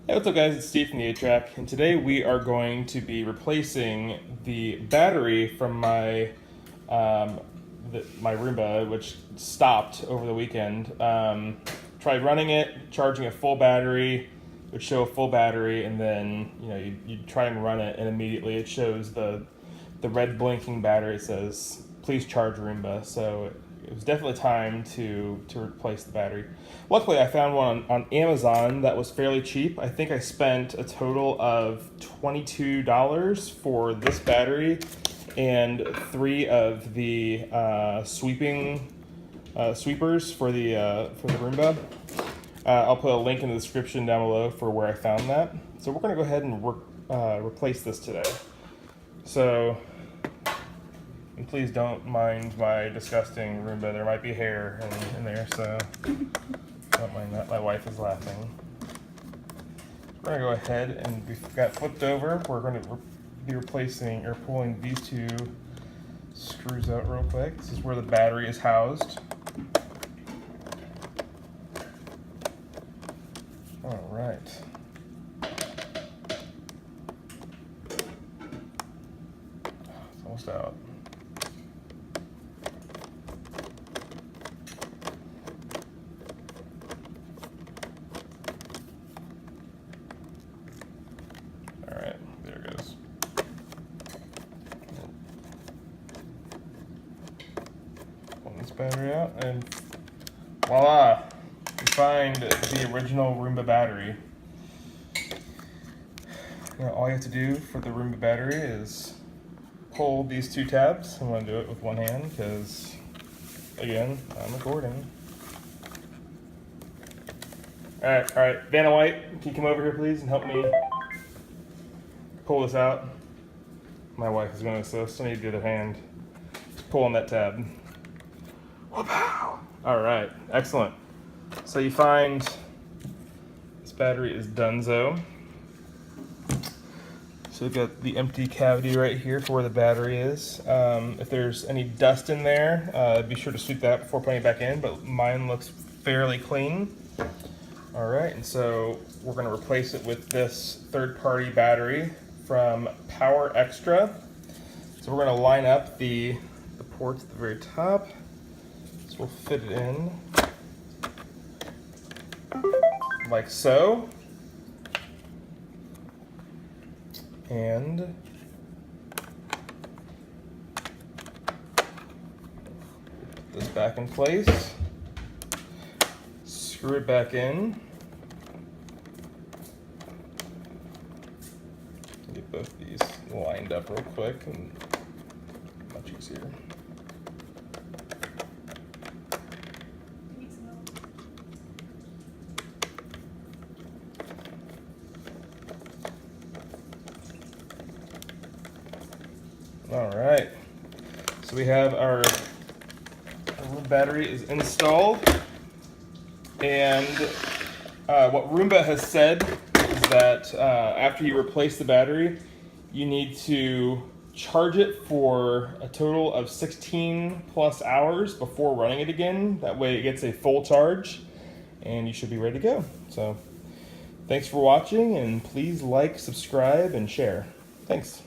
Hey, what's up guys, it's Steve from the A-Track, and today we are going to be replacing the battery from my Roomba, which stopped over the weekend. Tried running it, charging a full battery, it would show a full battery, and then you try and run it, and immediately it shows the red blinking battery. It says, please charge Roomba. So it was definitely time to replace the battery. Luckily, I found one on Amazon that was fairly cheap. I think I spent a total of $22 for this battery and 3 of the sweepers for the Roomba. I'll put a link in the description down below for where I found that. So we're going to go ahead and replace this today. So. And please don't mind my disgusting Roomba. There might be hair in there, so don't mind that. My wife is laughing. We're gonna go ahead and we've got flipped over. We're going to be replacing or pulling these 2 screws out real quick. This is where the battery is housed. All right. It's almost out. Alright, there it goes. Pull this battery out, and voila! We find the original Roomba battery. Now, all you have to do for the Roomba battery is pull these 2 tabs. I'm going to do it with one hand because, again, I'm recording. Alright, Vanna White, can you come over here please and help me pull this out? My wife is going to assist. I need the other hand. Just pull on that tab. Whoop-pow! Alright, excellent. So you find this battery is donezo. So we've got the empty cavity right here for where the battery is. If there's any dust in there, be sure to sweep that before putting it back in, but mine looks fairly clean. Alright, and so we're going to replace it with this third-party battery from Powerextra. So we're going to line up the ports at the very top. So we'll fit it in like so. And put this back in place. Screw it back in. Get both these lined up real quick and much easier. All right, so we have our battery is installed, and what Roomba has said is that after you replace the battery, you need to charge it for a total of 16 plus hours before running it again. That way it gets a full charge, and you should be ready to go. So thanks for watching, and please like, subscribe, and share. Thanks.